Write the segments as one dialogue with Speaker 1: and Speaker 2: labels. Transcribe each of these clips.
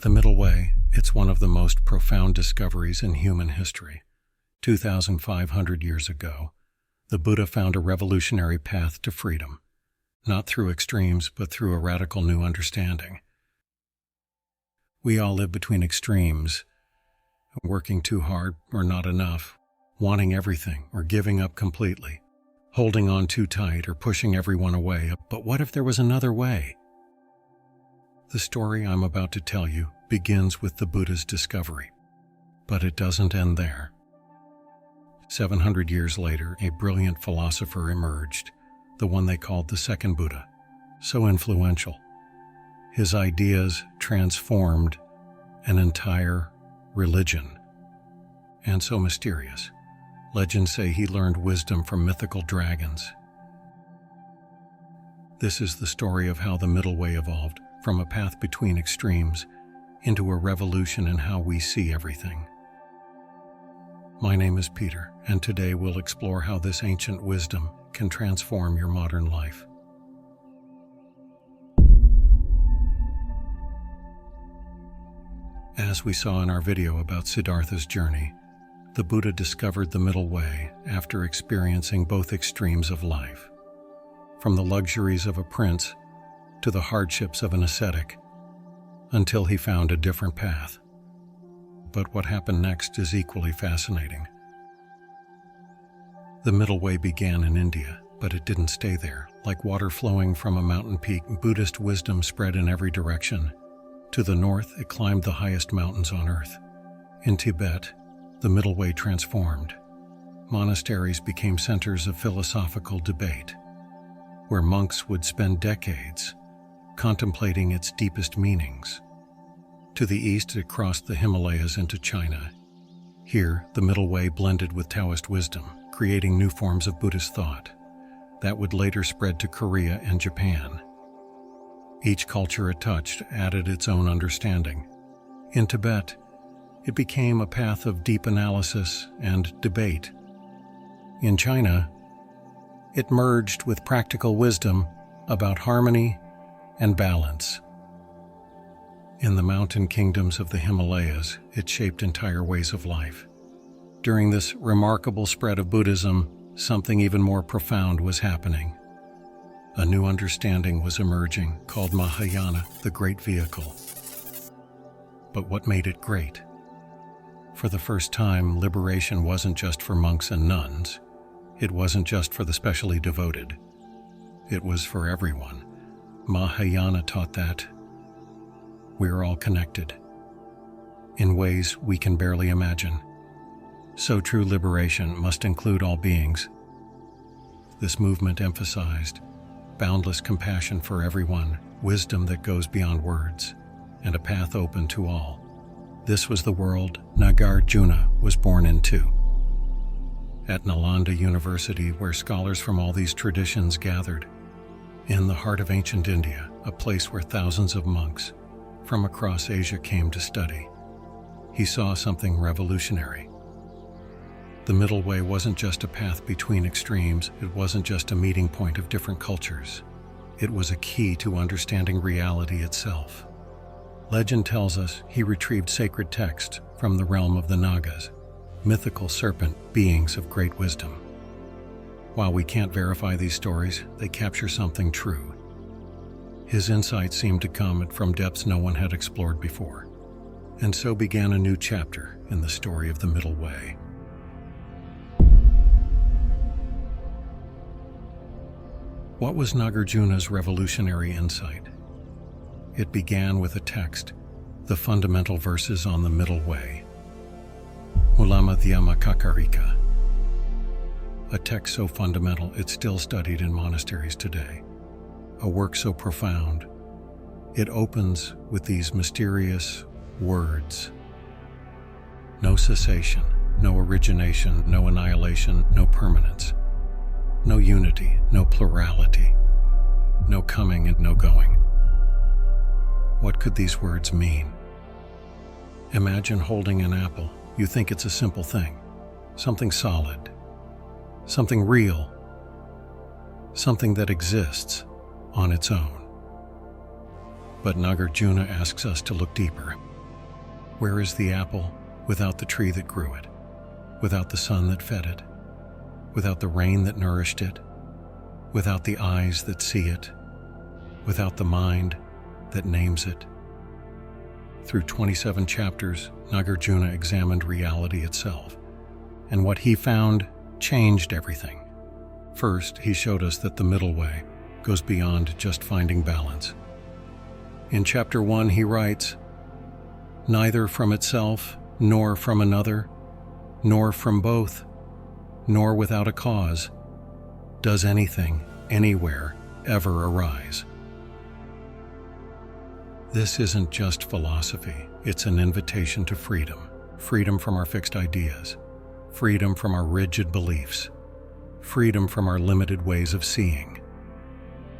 Speaker 1: The middle way, it's one of the most profound discoveries in human history. 2,500 years ago, the Buddha found a revolutionary path to freedom, not through extremes, but through a radical new understanding. We all live between extremes, working too hard or not enough, wanting everything or giving up completely, holding on too tight or pushing everyone away. But what if there was another way? The story I'm about to tell you begins with the Buddha's discovery, but it doesn't end there. 700 years later, a brilliant philosopher emerged, the one they called the second Buddha, so influential. His ideas transformed an entire religion, and so mysterious. Legends say he learned wisdom from mythical dragons. This is the story of how the middle way evolved from a path between extremes into a revolution in how we see everything. My name is Peter, and today we'll explore how this ancient wisdom can transform your modern life. As we saw in our video about Siddhartha's journey, the Buddha discovered the middle way after experiencing both extremes of life. From the luxuries of a prince to the hardships of an ascetic, until he found a different path. But what happened next is equally fascinating. The middle way began in India, but it didn't stay there. Like water flowing from a mountain peak, Buddhist wisdom spread in every direction. To the north, it climbed the highest mountains on earth. In Tibet, the middle way transformed. Monasteries became centers of philosophical debate, where monks would spend decades contemplating its deepest meanings. To the east, it crossed the Himalayas into China. Here, the middle way blended with Taoist wisdom, creating new forms of Buddhist thought that would later spread to Korea and Japan. Each culture it touched added its own understanding. In Tibet, it became a path of deep analysis and debate. In China, it merged with practical wisdom about harmony and balance. In the mountain kingdoms of the Himalayas, it shaped entire ways of life. During this remarkable spread of Buddhism, something even more profound was happening. A new understanding was emerging called Mahayana, the Great Vehicle. But what made it great? For the first time, liberation wasn't just for monks and nuns. It wasn't just for the specially devoted. It was for everyone. Mahayana taught that we're all connected in ways we can barely imagine. So true liberation must include all beings. This movement emphasized boundless compassion for everyone, wisdom that goes beyond words, and a path open to all. This was the world Nagarjuna was born into. At Nalanda University, where scholars from all these traditions gathered, in the heart of ancient India, a place where thousands of monks from across Asia came to study, he saw something revolutionary. The middle way wasn't just a path between extremes, it wasn't just a meeting point of different cultures. It was a key to understanding reality itself. Legend tells us he retrieved sacred texts from the realm of the Nagas, mythical serpent beings of great wisdom. While we can't verify these stories, they capture something true. His insights seemed to come from depths no one had explored before. And so began a new chapter in the story of the middle way. What was Nagarjuna's revolutionary insight? It began with a text, the fundamental verses on the middle way. Mulama Dhyama Kakarika. A text so fundamental it's still studied in monasteries today. A work so profound, it opens with these mysterious words. No cessation, no origination, no annihilation, no permanence. No unity, no plurality. No coming and no going. What could these words mean? Imagine holding an apple. You think it's a simple thing, something solid, something real, something that exists on its own. But Nagarjuna asks us to look deeper. Where is the apple without the tree that grew it, without the sun that fed it, without the rain that nourished it, without the eyes that see it, without the mind that names it? Through 27 chapters, Nagarjuna examined reality itself, and what he found changed everything. First, he showed us that the middle way goes beyond just finding balance. In chapter 1, he writes, "Neither from itself, nor from another, nor from both, nor without a cause, does anything, anywhere, ever arise." This isn't just philosophy, it's an invitation to freedom. Freedom from our fixed ideas, freedom from our rigid beliefs, freedom from our limited ways of seeing.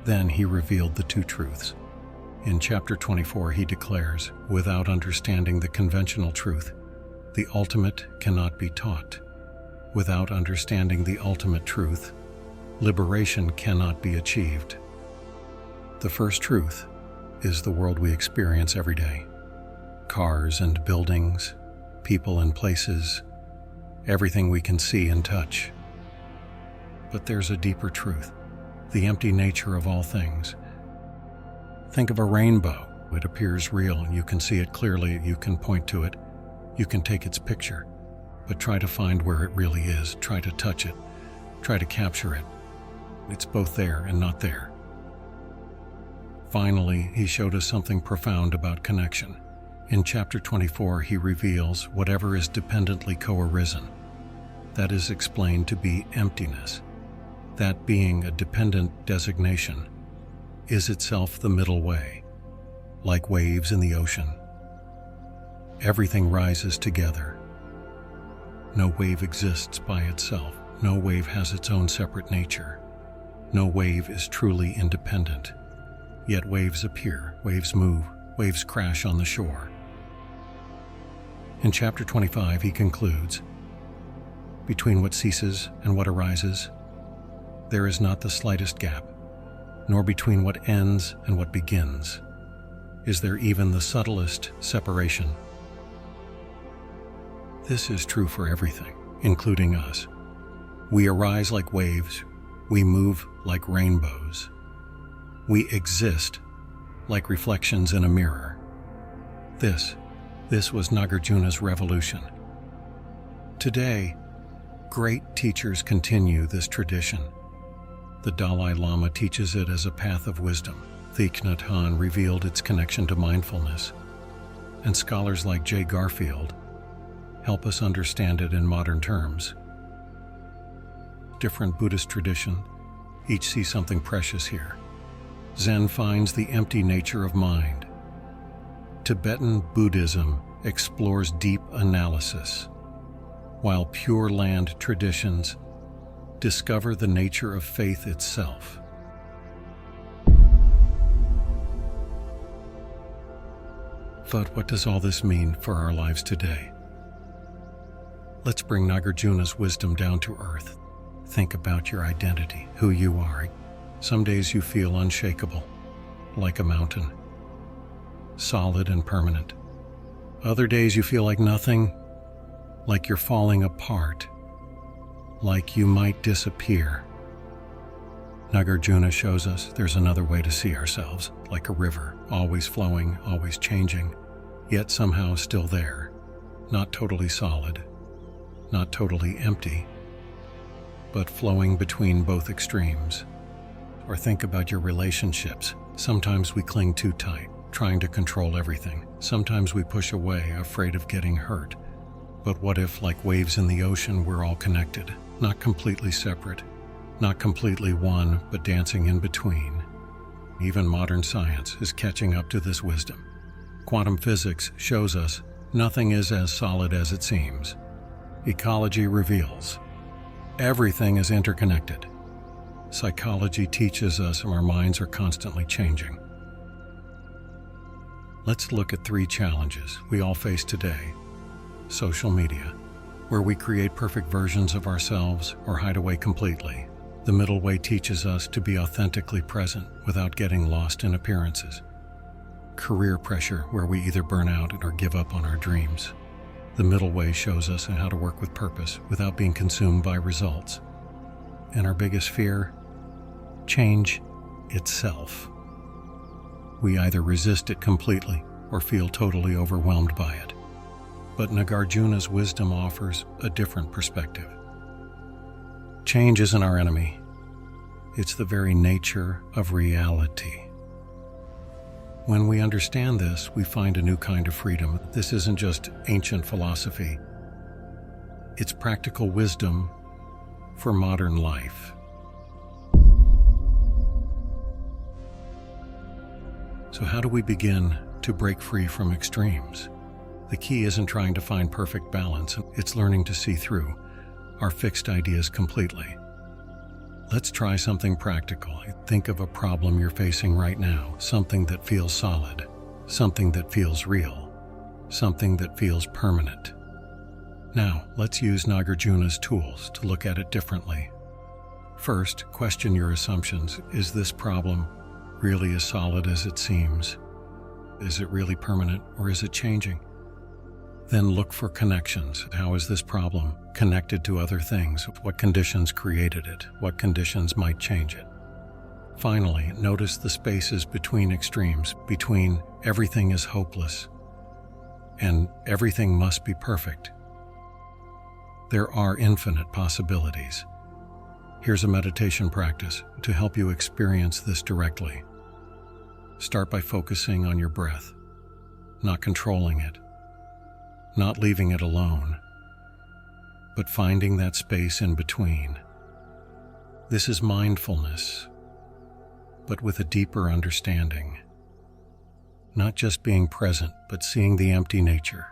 Speaker 1: Then he revealed the two truths. In chapter 24, he declares, "Without understanding the conventional truth, the ultimate cannot be taught. Without understanding the ultimate truth, liberation cannot be achieved." The first truth is the world we experience every day. Cars and buildings, people and places, everything we can see and touch. But there's a deeper truth, the empty nature of all things. Think of a rainbow. It appears real, you can see it clearly, you can point to it, you can take its picture, but try to find where it really is, try to touch it, try to capture it. It's both there and not there. Finally, he showed us something profound about connection. In chapter 24, he reveals whatever is dependently co-arisen. That is explained to be emptiness. That being a dependent designation is itself the middle way, like waves in the ocean. Everything rises together. No wave exists by itself. No wave has its own separate nature. No wave is truly independent. Yet waves appear, waves move, waves crash on the shore. In chapter 25, he concludes, "Between what ceases and what arises, there is not the slightest gap, nor between what ends and what begins is there even the subtlest separation." This is true for everything, including us. We arise like waves, we move like rainbows. We exist like reflections in a mirror. This was Nagarjuna's revolution. Today, great teachers continue this tradition. The Dalai Lama teaches it as a path of wisdom. Thich Nhat Hanh revealed its connection to mindfulness. And scholars like J. Garfield help us understand it in modern terms. Different Buddhist tradition, each see something precious here. Zen finds the empty nature of mind. Tibetan Buddhism explores deep analysis, while Pure Land traditions discover the nature of faith itself. But what does all this mean for our lives today? Let's bring Nagarjuna's wisdom down to earth. Think about your identity, who you are. Some days you feel unshakable, like a mountain, solid and permanent. Other days you feel like nothing, like you're falling apart, like you might disappear. Nagarjuna shows us there's another way to see ourselves, like a river, always flowing, always changing, yet somehow still there, not totally solid, not totally empty, but flowing between both extremes. Or think about your relationships. Sometimes we cling too tight, trying to control everything. Sometimes we push away, afraid of getting hurt. But what if, like waves in the ocean, we're all connected, not completely separate, not completely one, but dancing in between? Even modern science is catching up to this wisdom. Quantum physics shows us nothing is as solid as it seems. Ecology reveals everything is interconnected. Psychology teaches us our minds are constantly changing. Let's look at 3 challenges we all face today. Social media, where we create perfect versions of ourselves or hide away completely. The middle way teaches us to be authentically present without getting lost in appearances. career pressure where we either burn out or give up on our dreams. The middle way shows us how to work with purpose without being consumed by results. And our biggest fear? Change itself. We either resist it completely or feel totally overwhelmed by it. But Nagarjuna's wisdom offers a different perspective. Change isn't our enemy. It's the very nature of reality. When we understand this, we find a new kind of freedom. This isn't just ancient philosophy. It's practical wisdom for modern life. So how do we begin to break free from extremes? The key isn't trying to find perfect balance. It's learning to see through our fixed ideas completely. Let's try something practical. Think of a problem you're facing right now, something that feels solid, something that feels real, something that feels permanent. Now, let's use Nagarjuna's tools to look at it differently. First, question your assumptions. Is this problem really as solid as it seems? Is it really permanent, or is it changing? Then look for connections. How is this problem connected to other things? What conditions created it? What conditions might change it? Finally, notice the spaces between extremes, between everything is hopeless and everything must be perfect. There are infinite possibilities. Here's a meditation practice to help you experience this directly. Start by focusing on your breath, not controlling it, not leaving it alone, but finding that space in between. This is mindfulness, but with a deeper understanding. Not just being present, but seeing the empty nature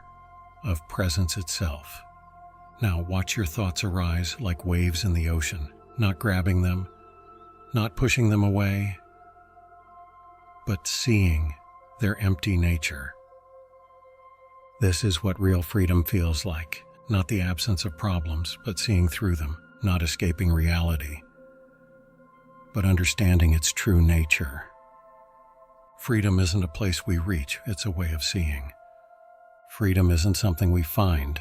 Speaker 1: of presence itself. Now watch your thoughts arise like waves in the ocean, not grabbing them, not pushing them away, but seeing their empty nature. This is what real freedom feels like, not the absence of problems, but seeing through them, not escaping reality, but understanding its true nature. Freedom isn't a place we reach, it's a way of seeing. Freedom isn't something we find,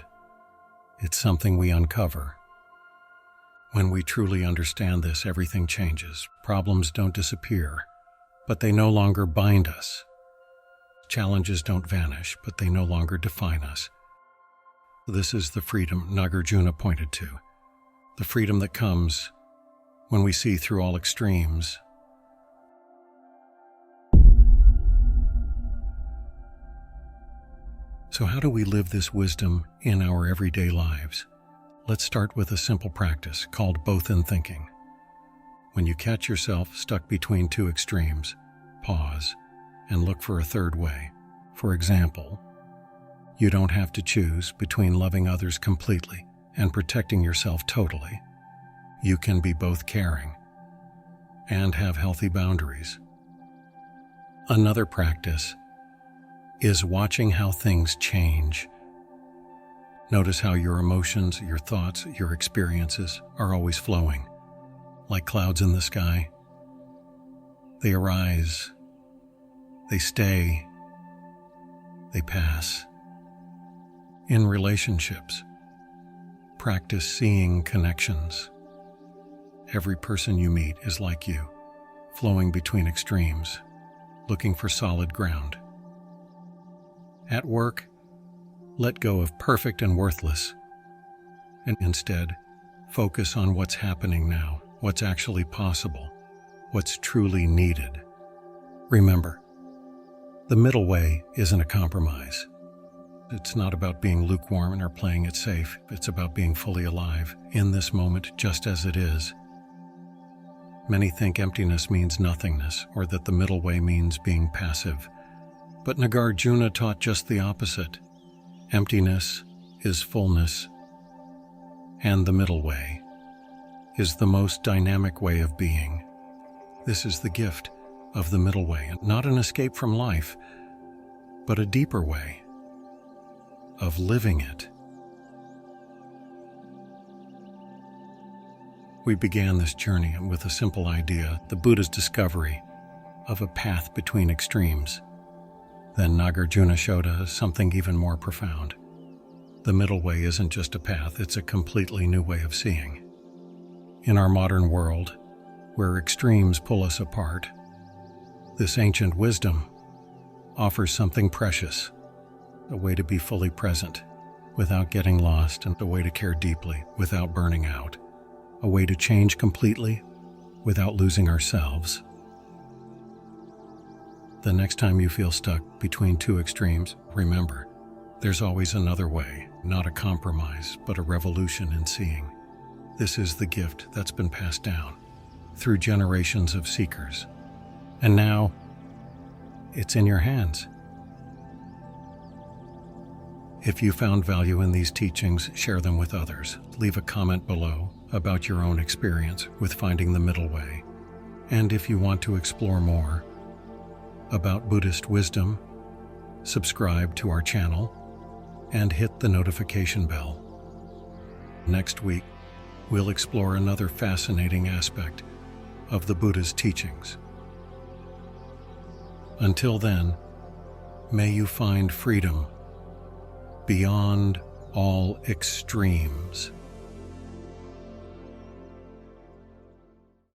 Speaker 1: it's something we uncover. When we truly understand this, everything changes. Problems don't disappear, but they no longer bind us. Challenges don't vanish, but they no longer define us. This is the freedom Nagarjuna pointed to, the freedom that comes when we see through all extremes. So how do we live this wisdom in our everyday lives? Let's start with a simple practice called both in thinking. When you catch yourself stuck between two extremes, pause and look for a third way. For example, you don't have to choose between loving others completely and protecting yourself totally. You can be both caring and have healthy boundaries. Another practice is watching how things change. Notice how your emotions, your thoughts, your experiences are always flowing, like clouds in the sky. They arise, they stay, they pass. In relationships, practice seeing connections. Every person you meet is like you, flowing between extremes, looking for solid ground. At work, let go of perfect and worthless, and instead focus on what's happening now, what's actually possible, what's truly needed. Remember, the middle way isn't a compromise. It's not about being lukewarm or playing it safe. It's about being fully alive in this moment just as it is. Many think emptiness means nothingness, or that the middle way means being passive. But Nagarjuna taught just the opposite. Emptiness is fullness, and the middle way is the most dynamic way of being. This is the gift of the middle way, not an escape from life, but a deeper way of living it. We began this journey with a simple idea, the Buddha's discovery of a path between extremes. Then Nagarjuna showed us something even more profound. The middle way isn't just a path, it's a completely new way of seeing. In our modern world, where extremes pull us apart, this ancient wisdom offers something precious, a way to be fully present without getting lost, and a way to care deeply without burning out, a way to change completely without losing ourselves. The next time you feel stuck between two extremes, remember, there's always another way, not a compromise, but a revolution in seeing. This is the gift that's been passed down through generations of seekers. And now, it's in your hands. If you found value in these teachings, share them with others. Leave a comment below about your own experience with finding the middle way. And if you want to explore more about Buddhist wisdom, subscribe to our channel and hit the notification bell. Next week, we'll explore another fascinating aspect of the Buddha's teachings. Until then, may you find freedom beyond all extremes.